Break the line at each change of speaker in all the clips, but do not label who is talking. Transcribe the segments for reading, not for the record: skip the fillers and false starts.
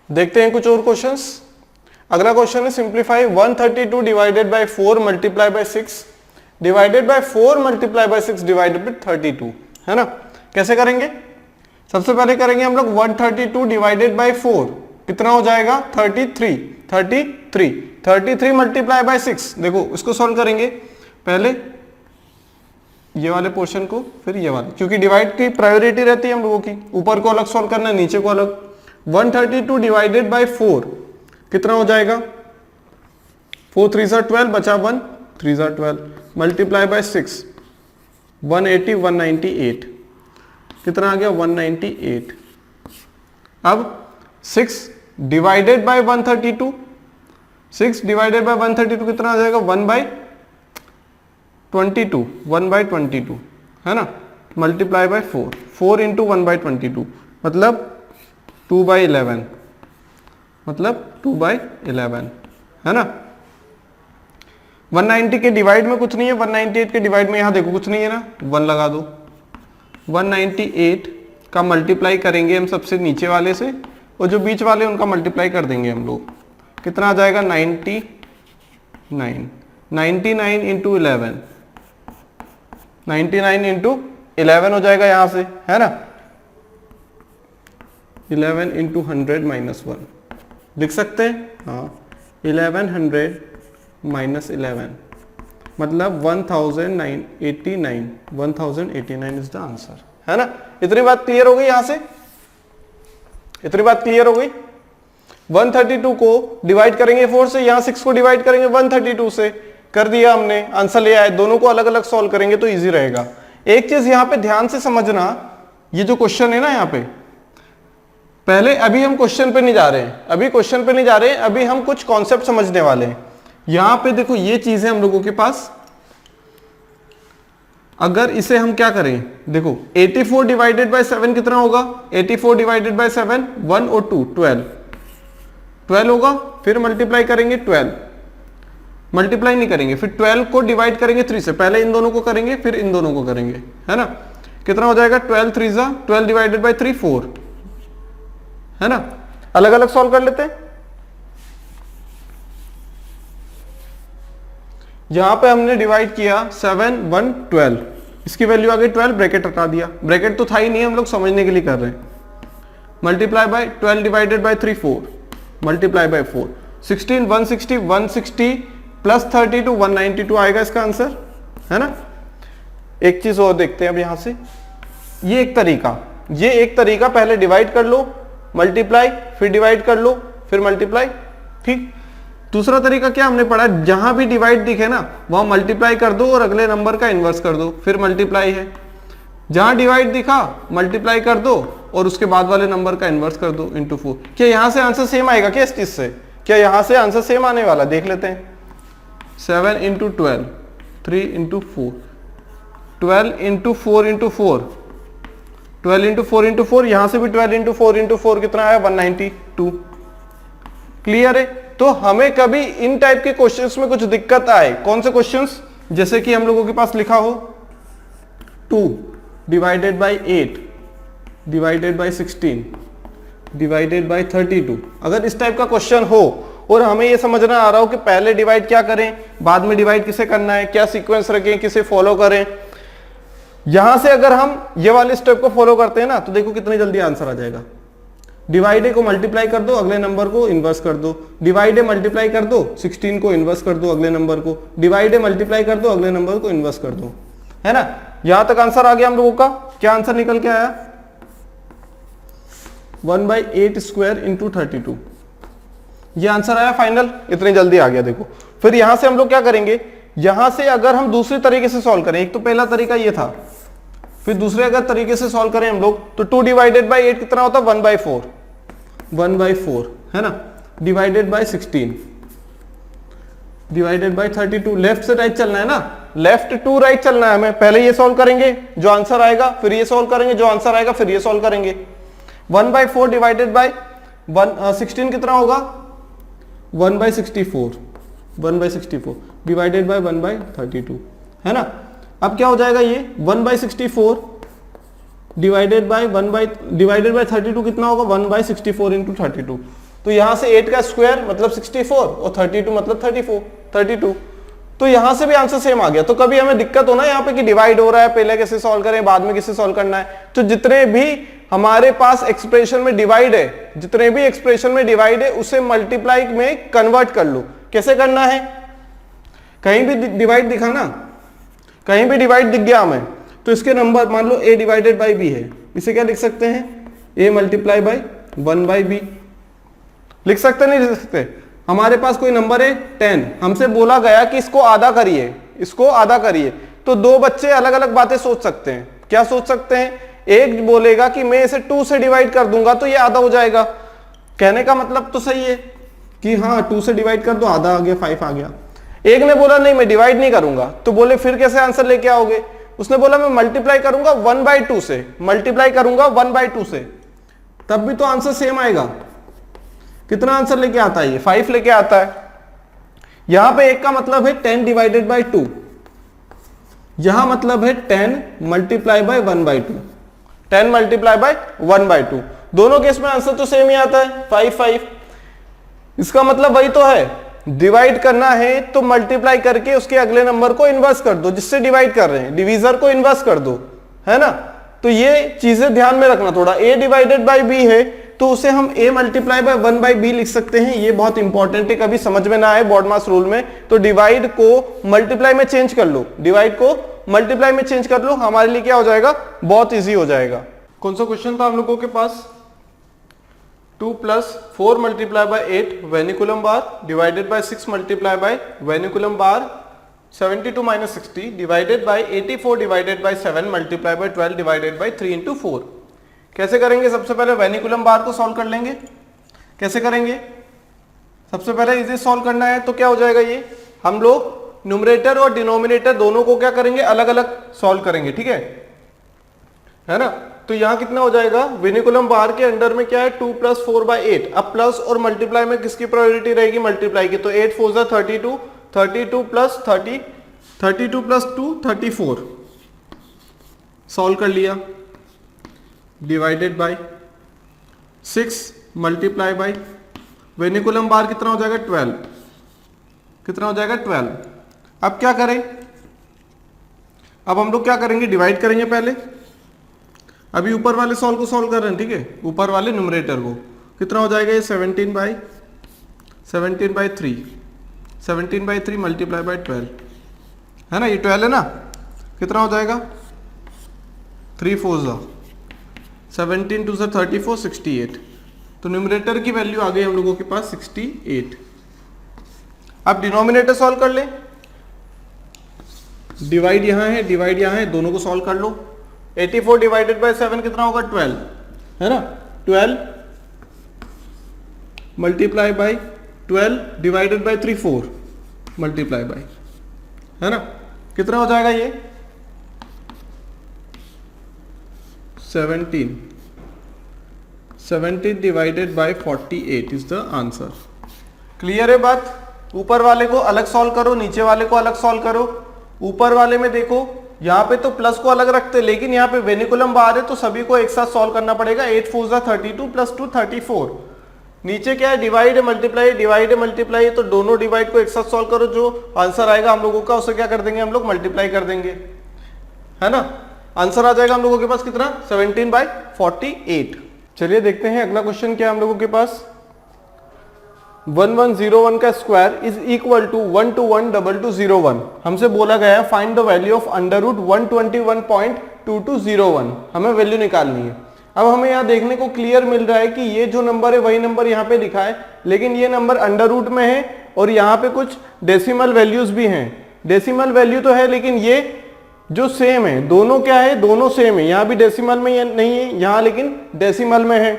देखते हैं कुछ और क्वेश्चंस। अगला क्वेश्चन है simplify 132 divided by 4 multiply by 6 divided by 4 multiply by 6 divided by 32, है ना। कैसे करेंगे? सबसे पहले करेंगे हम लोग 132 डिवाइडेड बाय 4, कितना हो जाएगा 33 मल्टीप्लाई बाय 6। देखो इसको सॉल्व करेंगे, पहले ये वाले पोर्शन को फिर ये वाले, क्योंकि डिवाइड की प्रायोरिटी रहती है हम लोगों की, ऊपर को अलग सॉल्व करना है नीचे को अलग। 132 डिवाइडेड बाय 4 कितना हो जाएगा, 4 3 12 बचा 1 3 12 मल्टीप्लाई बाय 6 180 198 कितना आ गया 198। अब 6 डिवाइडेड बाय 132, 6 डिवाइडेड बाय 132 कितना आ जाएगा 1/22, 1/22 है ना, मल्टीप्लाई बाय 4, 4 इंटू 1/22 मतलब 2/11, मतलब 2/11 है ना। 190 के डिवाइड में कुछ नहीं है, 198 के डिवाइड में यहां देखो कुछ नहीं है ना, 1 लगा दो। 198 का मल्टीप्लाई करेंगे हम सबसे नीचे वाले से, और जो बीच वाले उनका मल्टीप्लाई कर देंगे हम लोग, कितना आ जाएगा 99 इंटू 11, 99 इंटू 11 हो जाएगा यहां से, है ना। 11 इंटू 100 माइनस 1 लिख सकते हैं, हाँ 1100 माइनस 11 मतलब 1089 इज द आंसर, है ना। इतनी बात क्लियर हो गई, यहां से इतनी बात क्लियर हो गई। 132 को डिवाइड करेंगे 4 से, यहां 6 को डिवाइड करेंगे 132 से, कर दिया हमने, आंसर ले आए। दोनों को अलग अलग सॉल्व करेंगे तो इजी रहेगा। एक चीज यहां पे ध्यान से समझना, ये जो क्वेश्चन है ना यहाँ पे, पहले अभी हम क्वेश्चन पे नहीं जा रहे हैं, अभी हम कुछ कॉन्सेप्ट समझने वाले हैं। यहां पे देखो ये चीज है हम लोगों के पास, अगर इसे हम क्या करें, देखो 84 डिवाइडेड बाय 7 कितना होगा, 84 डिवाइडेड बाय 7 1 और 2 12 होगा, फिर मल्टीप्लाई करेंगे 12, मल्टीप्लाई नहीं करेंगे, फिर 12 को डिवाइड करेंगे 3 से, पहले इन दोनों को करेंगे फिर इन दोनों को करेंगे, है ना। कितना हो जाएगा 12 3 12 डिवाइडेड बाय 3 4, है ना। अलग अलग सॉल्व कर लेते हैं। यहां पे हमने डिवाइड किया 7 1 12, इसकी वैल्यू आ गई 12, ब्रैकेट हटा दिया, ब्रैकेट तो था ही नहीं, हम लोग समझने के लिए कर रहे हैं। Multiply by 12 divided by 3 4, multiply by 4 16 160 plus 32 192 आएगा इसका आंसर, है ना। एक चीज और देखते हैं अब यहां से, ये एक तरीका, पहले डिवाइड कर लो मल्टीप्लाई, फिर डिवाइड कर लो फिर मल्टीप्लाई, ठीक। दूसरा तरीका क्या हमने पढ़ा, जहां भी डिवाइड दिखे ना वहां मल्टीप्लाई कर दो और अगले नंबर का इन्वर्स कर दो, फिर मल्टीप्लाई है। जहां डिवाइड दिखा मल्टीप्लाई कर दो और उसके बाद वाले नंबर का इन्वर्स कर दो इंटू 4। क्या यहां से आंसर सेम आएगा क्या इस चीज से? क्या यहां से आंसर सेम आने वाला, देख लेते हैं। 7 into 12 3 into 4 12 into 4 into 4 12 into 4 into 4, यहां से भी 12 इंटू 4 इंटू 4 कितना आया 192। क्लियर है। तो हमें कभी इन टाइप के क्वेश्चंस में कुछ दिक्कत आए, कौन से क्वेश्चंस, जैसे कि हम लोगों के पास लिखा हो 2 divided by 8 divided by 16 divided by 32, अगर इस टाइप का क्वेश्चन हो और हमें ये समझना आ रहा हो कि पहले डिवाइड क्या करें, बाद में डिवाइड किसे करना है, क्या सीक्वेंस रखें, किसे फॉलो करें, यहां से अगर हम ये वाले स्टेप को फॉलो करते हैं ना तो देखो कितनी जल्दी आंसर आ जाएगा। डिवाइड को मल्टीप्लाई कर दो, अगले नंबर को इन्वर्स कर दो, डिवाइड मल्टीप्लाई कर दो 16 को इन्वर्स कर दो अगले नंबर को, डिवाइड मल्टीप्लाई कर दो अगले नंबर को इन्वर्स कर दो, है ना। यहां तक आंसर आ गया हम लोगों का। क्या आंसर निकल के आया 1/8 स्क्वायर इंटू 32, ये आंसर आया फाइनल, इतनी जल्दी आ गया देखो। फिर यहां से हम लोग क्या करेंगे, यहां से अगर हम दूसरे तरीके से सॉल्व करें, एक तो पहला तरीका ये था, फिर दूसरे अगर तरीके से सॉल्व करें हम लोग तो 2 डिवाइडेड बाय 8 कितना होता है 1/4 है ना, divided by 16 divided by 32। Left से राइट चलना है ना, लेफ्ट टू राइट चलना है हमें। पहले ये सॉल्व करेंगे जो आंसर आएगा, फिर ये सॉल्व करेंगे जो आंसर आएगा, फिर ये सॉल्व करेंगे। 1/4 डिवाइडेड बाय 16 कितना होगा 1/64 डिवाइडेड बाय 1/32, है ना। अब क्या हो जाएगा ये 1/64 डिवाइडेड बाय 32 कितना होगा 1/64 इंटू 32, तो यहां से 8 का स्क्वायर मतलब 64 और 32 मतलब 32। तो यहां से भी आंसर सेम आ गया। तो कभी हमें दिक्कत हो ना यहाँ पे कि डिवाइड हो रहा है, पहले कैसे सॉल्व करें, बाद में कैसे सॉल्व करना है। तो जितने भी हमारे पास एक्सप्रेशन में डिवाइड है, जितने भी एक्सप्रेशन में डिवाइड है उसे मल्टीप्लाई में कन्वर्ट कर लो। कैसे करना है, कहीं भी डिवाइड दिखा ना, कहीं भी डिवाइड दिख गया हमें, तो इसके नंबर मान लो a डिवाइडेड बाई b है, इसे क्या लिख सकते हैं, a multiply by 1 by b। लिख सकते नहीं लिख सकते। हमारे पास कोई नंबर है 10, हमसे बोला गया कि इसको आधा करिए, इसको आधा करिए, तो दो बच्चे अलग अलग बातें सोच सकते हैं। क्या सोच सकते हैं, एक बोलेगा कि मैं इसे 2 से डिवाइड कर दूंगा तो ये आधा हो जाएगा। कहने का मतलब तो सही है कि हाँ 2 से डिवाइड कर दो, आधा आ गया, 5 आ गया। एक ने बोला नहीं मैं डिवाइड नहीं करूंगा, तो बोले फिर कैसे आंसर लेके आओगे। उसने बोला मैं मल्टीप्लाई करूंगा 1/2 से, मल्टीप्लाई करूंगा 1/2 से, तब भी तो आंसर सेम आएगा। कितना आंसर लेके आता है ये, 5 लेके आता है। यहां पे एक का मतलब है 10 डिवाइडेड बाई 2, यहां मतलब है 10 मल्टीप्लाई बाई 1/2, 10 मल्टीप्लाई बाई 1/2। दोनों केस में आंसर तो सेम ही आता है, 5। इसका मतलब वही तो है, डिवाइड करना है तो मल्टीप्लाई करके उसके अगले नंबर को इनवर्स कर दो, जिससे डिवाइड कर रहे हैं, डिवीजर को इनवर्स कर दो, है ना। तो ये चीजें ध्यान में रखना थोड़ा। a डिवाइडेड बाई b है तो उसे हम a मल्टीप्लाई बाई 1/b लिख सकते हैं। ये बहुत इंपॉर्टेंट है, कभी समझ में ना आए बोर्ड मास रूल में तो डिवाइड को मल्टीप्लाई में चेंज कर लो, डिवाइड को मल्टीप्लाई में चेंज कर लो, हमारे लिए क्या हो जाएगा, बहुत इजी हो जाएगा। कौन सा क्वेश्चन था हम लोगों के पास, 2 + 4 multiply by 8 vinculum bar divided by 6 multiply by vinculum bar 72 - 60 divided by 84 divided by 7 multiply by 12 divided by 3 × 4। कैसे करेंगे, सबसे पहले वेनिकुलम बार को सॉल्व कर लेंगे। कैसे करेंगे, सबसे पहले इसे सॉल्व करना है तो क्या हो जाएगा, ये हम लोग न्यूमरेटर और डिनोमिनेटर दोनों को क्या करेंगे, अलग अलग सॉल्व करेंगे, ठीक है ना। तो यहां कितना हो जाएगा, वेनिकुलम बार के अंडर में क्या है 2 + 4/8। अब प्लस और मल्टीप्लाई में किसकी प्रायोरिटी रहेगी, मल्टीप्लाई की। तो 8 × 4 = 32, 32 + 30, 32 + 2 34। सॉल्व कर लिया, डिवाइडेड बाय 6 मल्टीप्लाई बाय वेनिकुलम बार कितना हो जाएगा 12, कितना हो जाएगा 12। अब क्या करें, अब हम लोग क्या करेंगे, डिवाइड करेंगे पहले। अभी ऊपर वाले सॉल्व को सॉल्व कर रहे हैं, ठीक है, ऊपर वाले न्यूमरेटर को। कितना हो जाएगा ये 17/3, 17/3 मल्टीप्लाई बाय 12, है ना, ये 12 है ना। कितना हो जाएगा 3 × 4 = 17, 2 × 34, 68। तो न्यूमरेटर की वैल्यू आ गई हम लोगों के पास 68। अब डिनोमिनेटर सॉल्व कर ले, डिवाइड यहां है, डिवाइड यहां है, दोनों को सॉल्व कर लो। 84 डिवाइडेड बाय 7 कितना होगा 12, है ना। 12 multiply by 12 divided by 3 4 multiply by, है ना। कितना हो जाएगा ये 17 divided by 48 is the answer. Clear है बात। ऊपर वाले को अलग सॉल्व करो, नीचे वाले को अलग सॉल्व करो। ऊपर वाले में देखो यहाँ पे तो प्लस को अलग रखते, लेकिन यहाँ पे वेनिकुलम बार है तो सभी को एक साथ सॉल्व करना पड़ेगा। 8 × 4 = 32 + 2 34। नीचे क्या है, डिवाइड है मल्टीप्लाई, डिवाइड है मल्टीप्लाई, तो दोनों डिवाइड को एक साथ सॉल्व करो। जो आंसर आएगा हम लोगों का उसे क्या कर देंगे हम लोग, मल्टीप्लाई कर देंगे, है ना। आंसर आ जाएगा हम लोगों के पास कितना 17/48। चलिए देखते हैं अगला क्वेश्चन क्या है हम लोगों के पास। 1101 का स्क्वायर इज इक्वल टू 1212201। हमसे बोला गया है फाइंड द वैल्यू ऑफ √121.2201। हमें वैल्यू निकालनी है। अब हमें यहाँ देखने को क्लियर मिल रहा है कि ये जो नंबर है वही नंबर यहाँ पे लिखा है, लेकिन ये नंबर अंडर रूट में है और यहाँ पे कुछ डेसिमल वैल्यूज भी हैं। डेसिमल वैल्यू तो है लेकिन ये जो सेम है, दोनों क्या है, दोनों सेम है। यहाँ भी डेसिमल में नहीं है, यहाँ लेकिन डेसिमल में है।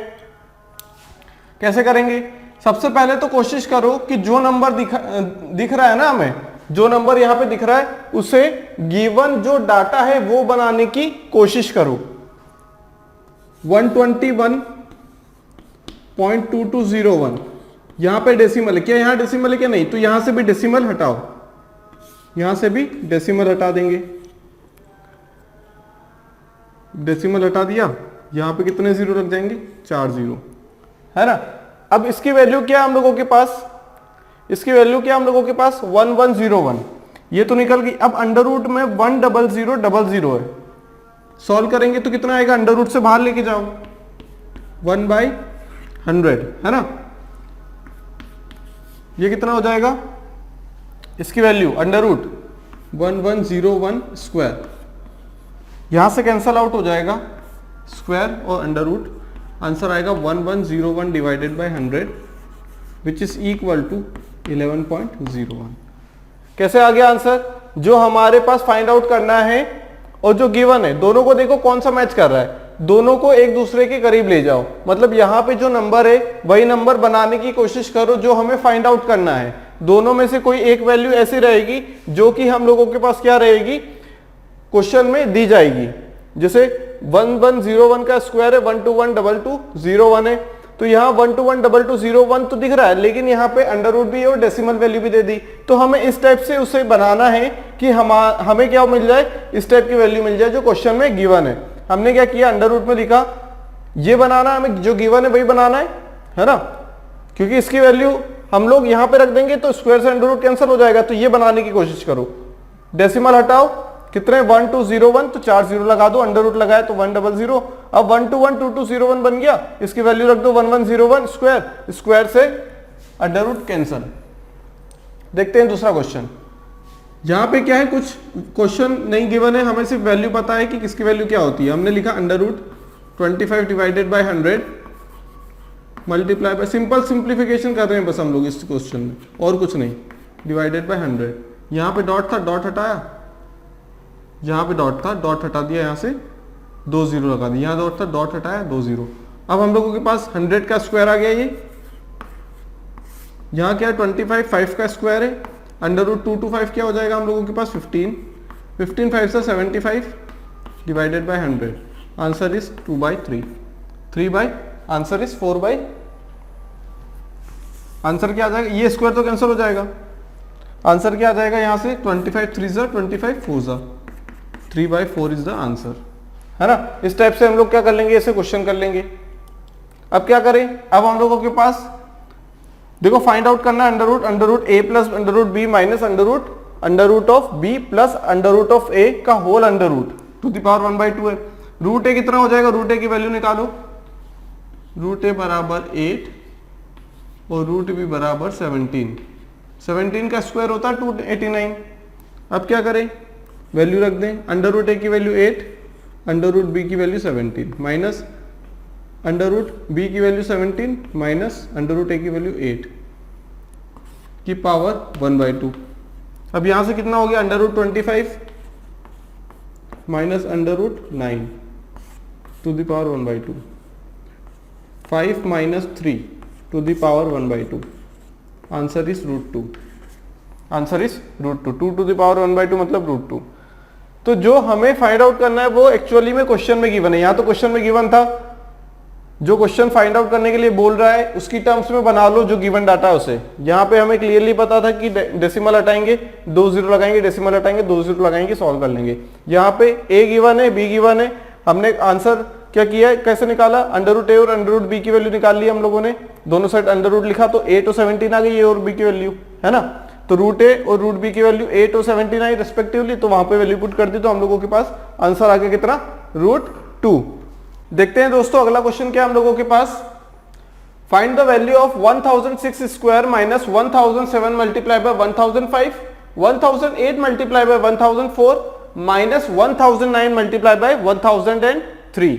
कैसे करेंगे, सबसे पहले तो कोशिश करो कि जो नंबर दिख रहा है ना हमें, जो नंबर यहाँ पे दिख रहा है उसे गिवन जो डाटा है वो बनाने की कोशिश करो। 121.2201 यहां पे डेसिमल है क्या, यहां डेसिमल है क्या, नहीं, तो यहां से भी डेसिमल हटाओ, यहां से भी डेसिमल हटा देंगे। डेसिमल हटा दिया, यहां पे कितने जीरो लग जाएंगे 4 जीरो, है ना। अब इसकी वैल्यू क्या है हम लोगों के पास, इसकी वैल्यू क्या हम लोगों के पास 1101, ये तो निकल गई। अब अंडर रूट में 10000 है, सॉल्व करेंगे तो कितना आएगा, अंडर रूट से बाहर लेके जाओ 1/100 है ना, ये कितना हो जाएगा इसकी वैल्यू अंडर रूट 1101 स्क्वायर, यहां से कैंसल आउट हो जाएगा स्क्वायर और अंडर रूट, आंसर आएगा 1101 divided by 100 which is equal to 11.01। कैसे आ गया आंसर, जो हमारे पास फाइंड आउट करना है और जो गिवन है दोनों को देखो कौन सा मैच कर रहा है, दोनों को एक दूसरे के करीब ले जाओ, मतलब यहां पे जो नंबर है वही नंबर बनाने की कोशिश करो जो हमें फाइंड आउट करना है। दोनों में से कोई एक वैल्यू ऐसी रहेगी जो कि हम लोगों के पास क्या रहेगी, क्वेश्चन में दी जाएगी। जैसे 1101 का स्क्वायर है 1212201 है, तो यहाँ 1212201 तो दिख रहा है, लेकिन यहाँ पे अंडर रूट भी है और डेसिमल वैल्यू भी दे दी, तो हमें इस टाइप से उसे बनाना है कि हमें क्या मिल जाए, इस टाइप की वैल्यू मिल जाए जो क्वेश्चन में गिवन है। हमने क्या किया, अंडर रूट में लिखा, ये बनाना है हमें, जो गिवन है वही बनाना है ना, क्योंकि इसकी वैल्यू हम लोग यहाँ पे रख देंगे तो स्क्वायर से अंडर रूट कैंसिल हो जाएगा, तो ये बनाने की कोशिश करो। डेसिमल हटाओ, कितने 1201, तो 4 0 लगा दो, अंडर रूट लगाए तो 100, अब 1212201 बन गया, इसकी वैल्यू रख दो 1101 स्क्वायर, स्क्वायर से अंडर रूट कैंसिल। देखते हैं दूसरा क्वेश्चन, यहां पे क्या है, कुछ क्वेश्चन नहीं गिवन है, हमें सिर्फ वैल्यू पता है कि किसकी वैल्यू क्या होती है। हमने लिखा under root 25 divided by 100 multiply by, simple simplification कर रहे हैं बस हम लोग इस क्वेश्चन में, और कुछ नहीं, डिवाइडेड बाय 100। यहां पे डॉट था, डॉट हटाया, यहाँ पे डॉट था, डॉट हटा दिया, यहाँ से 2 0 लगा दिया, यहाँ डॉट था, डॉट हटाया 2 0। अब हम लोगों के पास 100 का स्क्वायर आ गया, ये यहाँ क्या है 25, 5 का स्क्वायर है, अंडर रूट 225 क्या हो जाएगा हम लोगों के पास 15, 15 5 से 75 divided by 100, answer is 2/3, 3 by, answer is 4/, answer क्या आ जाएगा, ये स्क्वायर तो कैंसिल हो जाएगा, आंसर क्या आ जाएगा यहाँ से 25 3 25 4 3/4 इज द आंसर, है ना। इस टाइप से हम लोग क्या कर लेंगे, ऐसे क्वेश्चन कर लेंगे। अब क्या करें, अब हम लोगों के पास देखो फाइंड आउट करना है under root a plus under root b minus under root of b plus under root of a का whole under root to the power 1/2 है। रूट a कितना हो जाएगा, रूट a की वैल्यू निकालो, रूट a बराबर 8 और रूट b बराबर 17, 17 का स्क्वायर होता है 289। अब क्या करें, वैल्यू रख दें, अंडर रूट ए की वैल्यू 8, अंडर रूट बी की value 17 minus under root b की value 17 minus under root a की वैल्यू 8 की पावर 1/2। अब यहां से कितना हो गया, under root 25 minus under root 9 to the power 1/2, 5 minus 3 to the power 1/2, answer is root 2, answer is root 2, 2 to the power 1/2 मतलब रूट 2। तो जो हमें फाइंड आउट करना है वो एक्चुअली में क्वेश्चन में गिवन है, यहां तो क्वेश्चन में गिवन था, जो क्वेश्चन फाइंड आउट करने के लिए बोल रहा है उसकी टर्म्स में बना लो जो गिवन डाटा है उसे। यहां पे हमें क्लियरली पता था कि डेसिमल हटाएंगे 2 0 लगाएंगे, डेसिमल हटाएंगे 2 0 लगाएंगे, सॉल्व कर लेंगे। यहाँ पे a गिवन है, b गिवन है, हमने आंसर क्या किया है, कैसे निकाला, अंडर रूट a और अंडर रूट b की वैल्यू निकाल ली हम लोगों ने, दोनों साइड अंडर रूट लिखा तो 8 और 17 आ गई, a और b की वैल्यू, है ना। तो रूट ए और रूट बी की वैल्यू 8 और 17 आई रेस्पेक्टिवली, तो वहां पे वैल्यू पुट कर दी, तो हम लोगों के पास आंसर आ गया कितना, रूट 2। देखते हैं दोस्तों अगला क्वेश्चन क्या है हम लोगों के पास, find the value of 1006 square minus 1007 multiply by 1005, 1008 multiply by 1004 minus 1009 multiply by 1003।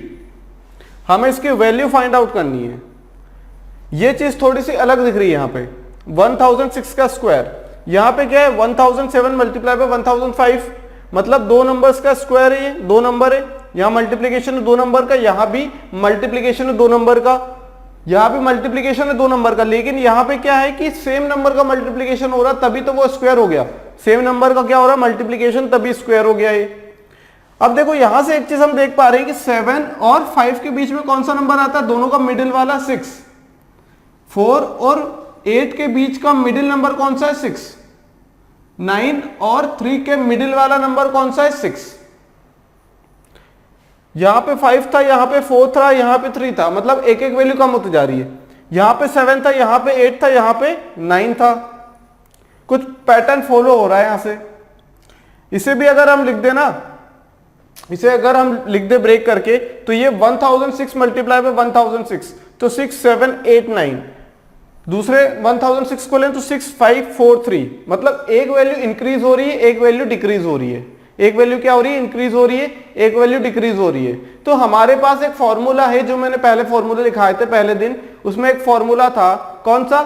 हमें इसकी वैल्यू फाइंड आउट करनी है। ये चीज थोड़ी सी अलग दिख रही है यहाँ पे, 1006 का स्क्वायर, यहां पे क्या है 1007 मल्टीप्लाई बाय 1005, मतलब दो नंबर्स का स्क्वायर है, ये दो नंबर है, यहां मल्टीप्लीकेशन है 2 नंबर का, यहां भी मल्टीप्लीकेशन है 2 नंबर का, यहां भी मल्टीप्लीकेशन है 2 नंबर का, लेकिन यहां पे क्या है कि सेम नंबर का मल्टीप्लीकेशन हो रहा तभी तो वो स्क्वायर हो गया, सेम नंबर का क्या हो रहा मल्टीप्लीकेशन तभी स्क्वायर हो गया ये। अब देखो यहां से एक चीज हम देख पा रहे हैं कि 7 और 5 के बीच में कौन सा नंबर आता है, दोनों का मिडिल वाला 6, 4 और 8 के बीच का मिडिल नंबर कौन सा है 6, 9 और 3 के मिडिल वाला नंबर कौन सा है 6। यहां पे 5 था, यहां पे 4 था, यहां पे 3 था, मतलब एक एक वैल्यू कम होती जा रही है। यहां पे 7 था, यहां पे 8 था, यहां पे 9 था। कुछ पैटर्न फॉलो हो रहा है यहां से। इसे भी अगर हम लिख देना, इसे अगर हम लिख दे ब्रेक करके, तो ये 1006 मल्टीप्लाई बाय 1006, तो 6 7 8 9। दूसरे 1006 को लें तो 6 5 4 3, मतलब एक वैल्यू इंक्रीज हो रही है, एक वैल्यू डिक्रीज हो रही है। एक वैल्यू क्या हो रही है, इंक्रीज हो रही है, एक वैल्यू डिक्रीज हो रही है। तो हमारे पास एक फॉर्मूला है, जो मैंने पहले फॉर्मूले दिखाए थे पहले दिन, उसमें एक फॉर्मूला था, कौन सा,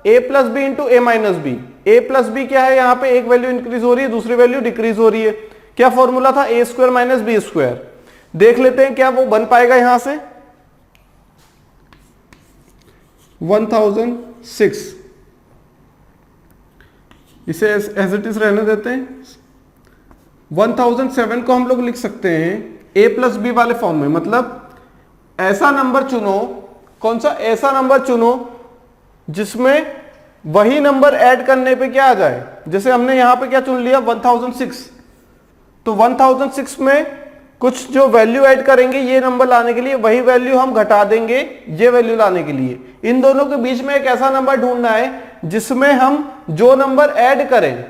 a plus b into a minus b. A plus b क्या है, यहाँ पे एक वैल्यू इंक्रीज हो रही है, दूसरी वैल्यू डिक्रीज हो रही है। क्या फॉर्मूला था, ए स्क्वायर माइनस बी स्क्वायर। देख लेते हैं क्या वो बन पाएगा यहां से। 1006, इसे एज इट इज रहने देते हैं। 1007 को हम लोग लिख सकते हैं a प्लस बी वाले फॉर्म में, मतलब ऐसा नंबर चुनो, कौन सा, ऐसा नंबर चुनो जिसमें वही नंबर ऐड करने पे क्या आ जाए। जैसे हमने यहां पे क्या चुन लिया, 1006, तो 1006 में कुछ जो वैल्यू ऐड करेंगे ये नंबर लाने के लिए, वही वैल्यू हम घटा देंगे ये वैल्यू लाने के लिए। इन दोनों के बीच में एक ऐसा नंबर ढूंढना है जिसमें हम जो नंबर ऐड करें,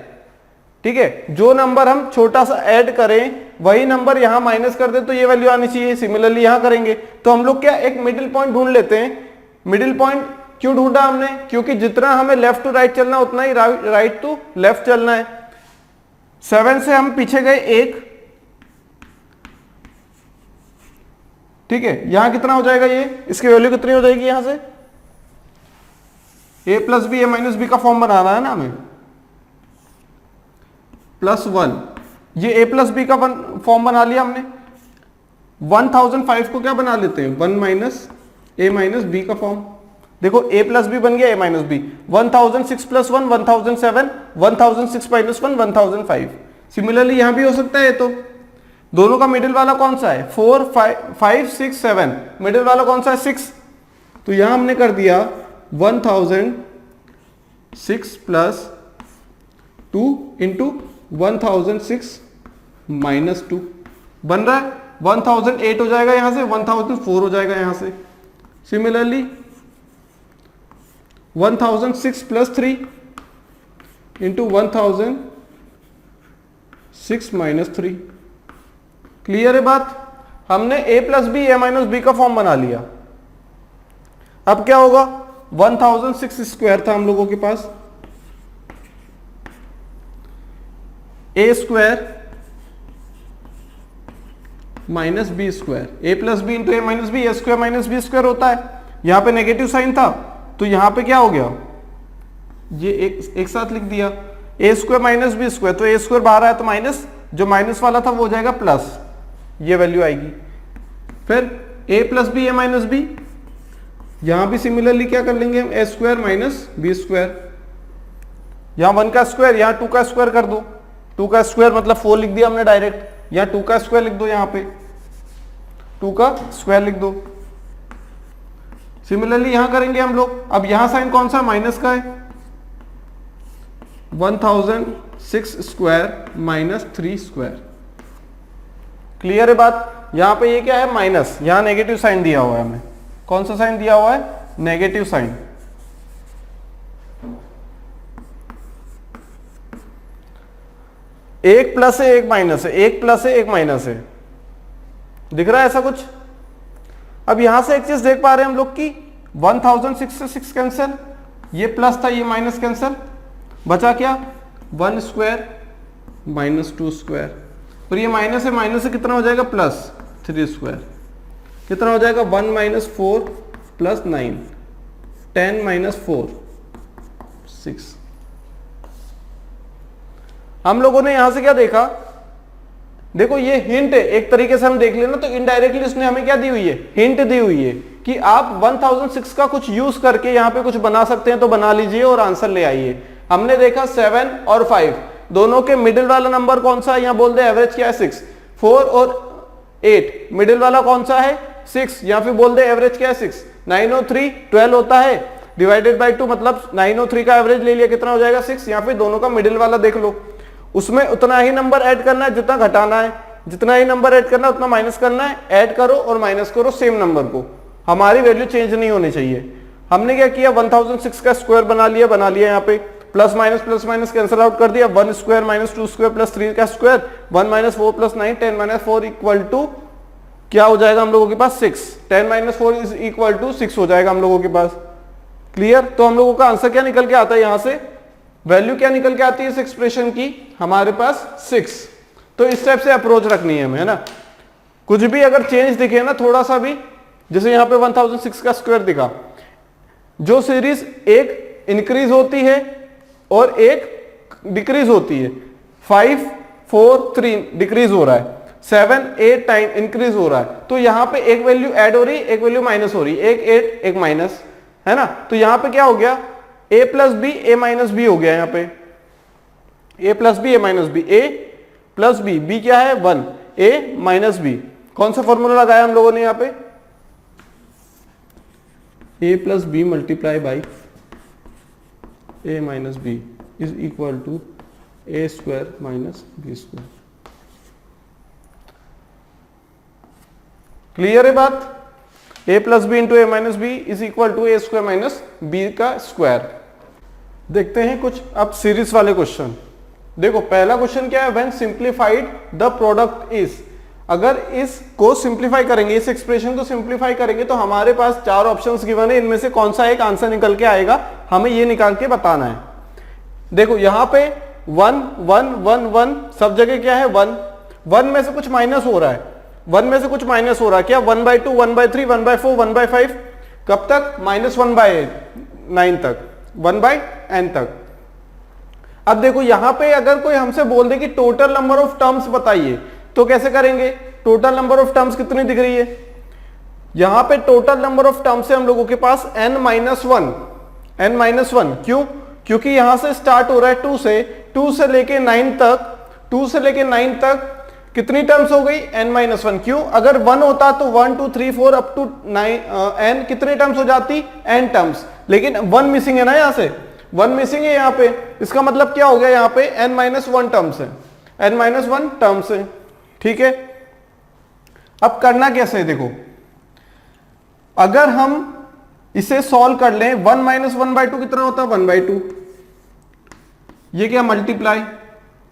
ठीक है, जो नंबर हम छोटा सा ऐड करें वही नंबर यहां माइनस कर दे तो ये वैल्यू आनी चाहिए। सिमिलरली यहां करेंगे तो हम लोग क्या, एक मिडिल पॉइंट ढूंढ लेते हैं। मिडिल पॉइंट क्यों ढूंढा हमने, क्योंकि जितना हमें लेफ्ट टू राइट चलना उतना ही राइट टू लेफ्ट चलना है। 7 से हम पीछे गए 1, ठीक है, यहां कितना हो जाएगा, ये इसकी वैल्यू कितनी हो जाएगी यहां से, a plus b a minus b का फॉर्म बनाना है ना हमें, +1। ये a प्लस बी का फॉर्म बना लिया हमने। 1005 को क्या बना लेते हैं, 1 माइनस ए माइनस बी का फॉर्म। देखो a प्लस बी बन गया a minus b. 1006 plus 1 1007, 1006 minus 1 1005। Similarly यहां भी हो सकता है। तो दोनों का मिडिल वाला कौन सा है, 4 5 6 7, मिडिल वाला कौन सा है, 6। तो यहां हमने कर दिया 1006 प्लस 2 इंटू 1006 माइनस 2 बन रहा है 1008 हो जाएगा, यहां से 1004 हो जाएगा यहां से। Similarly 1006 plus 3 into 1006 minus 3। Clear है बात, हमने a plus b a minus b का फॉर्म बना लिया। अब क्या होगा, 1006 स्क्वायर था हम लोगों के पास, a square minus b square, a plus b into a minus b, a square minus b square होता है। यहां पे नेगेटिव साइन था तो यहां पे क्या हो गया, ये एक साथ लिख दिया, ए स्क्वायर माइनस बी स्क्वायर, तो ए स्क्वायर बाहर आया तो माइनस, जो माइनस वाला था वो हो जाएगा प्लस, ये वैल्यू आएगी। फिर a plus b a minus b, यहां भी सिमिलरली क्या कर लेंगे हम, a square minus b square. यहां 1 का स्क्वायर, यहां 2 का स्क्वायर कर दो, 2 का स्क्वायर मतलब 4 लिख दिया हमने डायरेक्ट, यहां 2 का स्क्वायर लिख दो, यहां पे 2 का स्क्वायर लिख दो। सिमिलरली यहां करेंगे हम लोग। अब यहां साइन कौन सा, माइनस का है, 1006 स्क्वायर माइनस 3 स्क्वायर। क्लियर है बात, यहां पे ये क्या है, माइनस, यहां नेगेटिव साइन दिया हुआ है हमें। कौन सा साइन दिया हुआ है, नेगेटिव साइन। एक प्लस है एक माइनस है, एक प्लस है एक माइनस है, दिख रहा है ऐसा कुछ। अब यहां से एक चीज देख पा रहे हैं हम लोग की 1006 से 6 कैंसिल, ये प्लस था ये माइनस कैंसिल, बचा क्या, 1 स्क्वायर माइनस 2 स्क्वायर, और ये माइनस है, माइनस से कितना हो जाएगा, प्लस 3 स्क्वायर, कितना हो जाएगा, 1 माइनस 4 प्लस 9, 10 माइनस 4 6। हम लोगों ने यहां से क्या देखा, देखो ये हिंट है, एक तरीके से हम देख लेना तो इनडायरेक्टली उसने हमें क्या दी हुई है, हिंट दी हुई है कि आप 1006 का कुछ यूज करके यहां पे कुछ बना सकते हैं तो बना लीजिए और आंसर ले आइए। हमने देखा 7 और 5 दोनों के मिडिल वाला नंबर कौन सा है, यहां बोल दे एवरेज क्या है 6, 4 और 8 मिडिल वाला कौन सा है 6, या फिर बोल दे एवरेज क्या है 6, 9 और 3 12 होता है, डिवाइडेड बाई 2 मतलब 9 और 3 का एवरेज ले लिया, कितना हो जाएगा 6, या फिर दोनों का मिडिल वाला देख लो, उसमें उतना ही नंबर ऐड करना है जितना घटाना है, जितना ही नंबर ऐड करना है उतना माइनस करना है, ऐड करो और माइनस करो सेम नंबर को, हमारी वैल्यू चेंज नहीं होनी चाहिए। हमने क्या किया 1006 का स्क्वायर बना लिया यहाँ पे, प्लस माइनस कैंसिल आउट कर दिया, 1 स्क्वायर माइनस 2 स्क्वायर प्लस 3 का square, 1 minus 4 plus 9, 10 minus 4 equal to क्या हो जाएगा हम लोगों के पास 6, 10 माइनस 4 इज इक्वल टू 6 हो जाएगा हम लोगों के पास। क्लियर? तो हम लोगों का आंसर क्या निकल के आता है, यहां से वैल्यू क्या निकल के आती है इस एक्सप्रेशन की, हमारे पास 6। तो इस टाइप से अप्रोच रखनी है हमें, है ना। कुछ भी अगर चेंज दिखे ना थोड़ा सा भी, जैसे यहाँ पे 1006 का स्क्वायर दिखा, जो सीरीज एक इंक्रीज होती है और एक डिक्रीज होती है, 5 4 3 डिक्रीज हो रहा है, 7 8 9 इंक्रीज हो रहा है, तो यहां पे एक वैल्यू ऐड हो रही है, एक वैल्यू माइनस हो रही है, एक 8 एक माइनस, है ना। तो यहां पे क्या हो गया, a plus b a minus b हो गया, यहां पे a plus b a minus b, a plus b, b क्या है 1, a माइनस बी। कौन सा फॉर्मूला लगाया हम लोगों ने यहां पे, a plus b multiply by a minus b is equal to a square minus b square. Clear है बात? a plus b into a minus b is equal to a square minus b का square. देखते हैं कुछ अब series वाले question. देखो पहला क्वेश्चन क्या है, when simplified the product is, अगर इसको सिंप्लीफाई करेंगे, इस एक्सप्रेशन को सिंप्लीफाई करेंगे तो हमारे पास 4 ऑप्शंस गिवन है, इनमें से कौन सा एक आंसर निकल के आएगा, हमें ये निकाल के बताना है। देखो यहां पे 1 1 1 1 सब जगह क्या है 1, 1 में से कुछ माइनस हो रहा है, 1 में से कुछ माइनस हो रहा है, क्या 1/2 1/3 1/4 1/5, कब तक, -1/9 तक, 1/n तक। अब देखो यहां पे अगर कोई हमसे बोल दे कि टोटल नंबर ऑफ टर्म्स बताइए, तो कैसे करेंगे, टोटल नंबर ऑफ टर्म्स कितनी दिख रही है, यहां पे टोटल नंबर ऑफ टर्म्स है हम लोगों के पास n-1, n-1 क्यों, क्योंकि यहां से स्टार्ट हो रहा है 2 से लेके 9 तक, 2 से लेके 9 तक कितनी टर्म्स हो गई, n-1। क्यों, अगर 1 होता तो 1 2 3 4 अप टू 9 n कितनी टर्म्स हो जाती, n टर्म्स, लेकिन 1 मिसिंग है ना, यहां से 1 मिसिंग है यहां पे, इसका मतलब क्या हो गया, यहां पे n-1 टर्म्स है, n-1 टर्म्स है, ठीक है। अब करना कैसे है, देखो अगर हम इसे सॉल्व कर लें, 1 - 1/2 कितना होता है 1/2, ये क्या मल्टीप्लाई,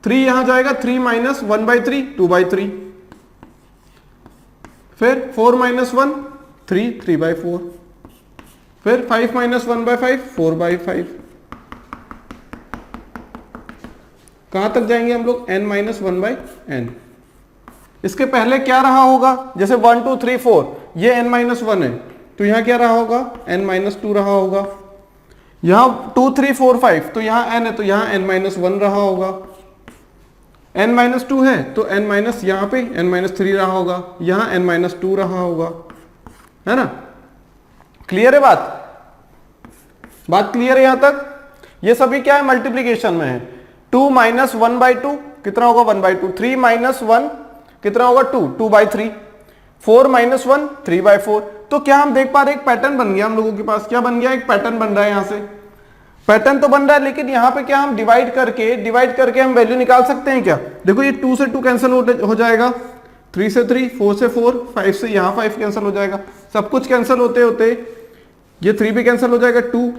3 यहां जाएगा, 3 - 1/3 2/3, फिर 4 - 1 3 3/4, फिर 5 - 1/5 4/5, कहां तक जाएंगे हम लोग, n-1/n। इसके पहले क्या रहा होगा, जैसे 1 2 3 4 ये n-1 है, तो यहां क्या रहा होगा, n-2 रहा होगा, यहां 2 3 4 5 तो यहां n है, तो यहां n-1 रहा होगा, n-2 है तो n- यहां पे n-3 रहा होगा, यहां n-2 रहा होगा, है ना। क्लियर है बात क्लियर है यहां तक। ये सभी क्या है, मल्टीप्लीकेशन में है। 2 - 1/2 कितना होगा 1/2, 3 - 1 कितना होगा 2 2/3, 4 - 1 3/4। तो क्या हम देख पा रहे, एक पैटर्न बन गया हम लोगों के पास, क्या बन गया, एक पैटर्न बन रहा है, यहां से पैटर्न तो बन रहा है, लेकिन यहां पे क्या हम डिवाइड करके हम वैल्यू निकाल सकते हैं क्या, देखो ये 2 से 2 कैंसिल हो जाएगा, 3 से 3 4 से 4 5 से यहां 5 कैंसिल हो जाएगा, सब कुछ कैंसिल होते होते ये 3 भी कैंसिल हो जाएगा, 2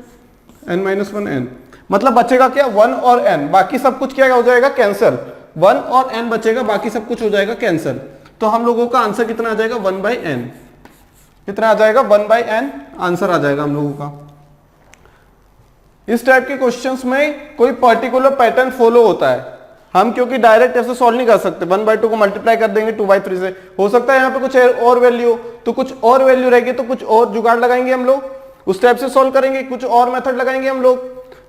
n-1 n, मतलब बचेगा क्या 1 और n, बाकी सब कुछ क्या हो जाएगा कैंसिल, 1 और n बचेगा, बाकी सब कुछ हो जाएगा कैंसिल। तो हम लोगों का आंसर कितना आ जाएगा 1/n, कितना आ जाएगा 1/n आंसर आ जाएगा हम लोगों का। इस टाइप के क्वेश्चंस में कोई पर्टिकुलर पैटर्न फॉलो होता है, हम क्योंकि डायरेक्ट ऐसे सॉल्व नहीं कर सकते, 1/2 को मल्टीप्लाई कर देंगे 2/3 से, हो सकता है यहाँ पे कुछ और वैल्यू, तो कुछ और वैल्यू रहेगी तो कुछ और जुगाड़ लगाएंगे हम लोग, उस टाइप से सॉल्व करेंगे, कुछ और मेथड लगाएंगे हम लोग,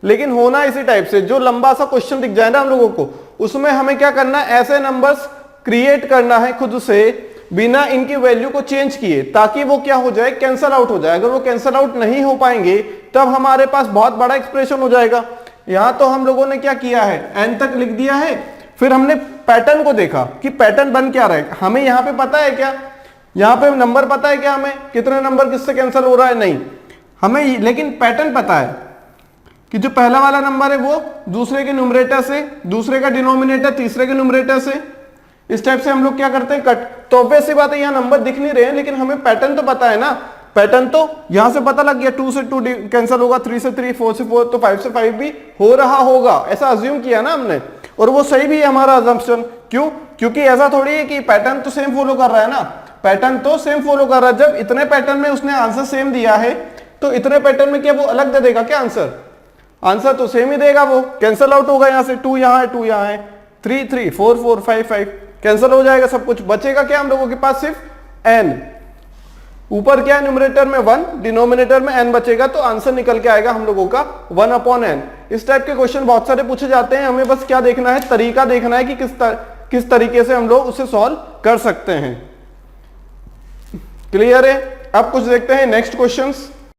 लेकिन होना इसी टाइप से, जो लंबा सा क्वेश्चन दिख जाए ना हम लोगों को, उसमें हमें क्या करना है, ऐसे नंबर्स क्रिएट करना है खुद से, बिना इनकी वैल्यू को चेंज किए, ताकि वो क्या हो जाए, कैंसल आउट हो जाए। अगर वो कैंसल आउट नहीं हो पाएंगे तब हमारे पास बहुत बड़ा एक्सप्रेशन हो जाएगा। यहां तो हम लोगों ने क्या किया है, n तक लिख दिया है, फिर हमने पैटर्न को देखा कि पैटर्न बन क्या रहा है, हमें यहां पे पता है क्या, यहां पे नंबर पता है क्या, हमें कितने नंबर किससे कैंसिल हो रहा है, नहीं हमें, लेकिन पैटर्न पता है कि जो पहला वाला नंबर है वो दूसरे के न्यूमरेटर से, दूसरे का डिनोमिनेटर तीसरे के न्यूमरेटर से, इस टाइप से हम लोग क्या करते हैं कट। तो ऑब्वियस सी बात है यहाँ नंबर दिख नहीं रहे हैं, लेकिन हमें पैटर्न तो पता है ना, पैटर्न तो यहां से पता लग गया, 2 से 2 कैंसिल होगा, 3 से 3, 4 से 4, तो 5 से 5 भी हो रहा होगा, ऐसा अज्यूम किया ना हमने, और वो सही भी है हमारा अजम्पशन। क्यों? क्योंकि ऐसा थोड़ी है कि पैटर्न तो सेम फॉलो कर रहा है ना, पैटर्न तो सेम फॉलो कर रहा है। जब इतने पैटर्न में उसने आंसर सेम दिया है तो इतने पैटर्न में क्या वो अलग दे देगा क्या आंसर? आंसर तो सेम ही देगा, वो कैंसिल आउट होगा, यहां से 2 यहां है, 2 यहां है, 3 3, 4 4, 5 5, कैंसिल हो जाएगा सब कुछ। बचेगा क्या हम लोगों के पास? सिर्फ n। ऊपर क्या है न्यूमरेटर में 1, डिनोमिनेटर में n बचेगा, तो आंसर निकल के आएगा हम लोगों का 1/n। इस टाइप के क्वेश्चन बहुत सारे पूछे जाते हैं, हमें बस क्या देखना है, तरीका देखना है कि किस तरीके से हम लोग उसे सॉल्व कर सकते हैं। क्लियर है? अब कुछ देखते हैं नेक्स्ट क्वेश्चंस।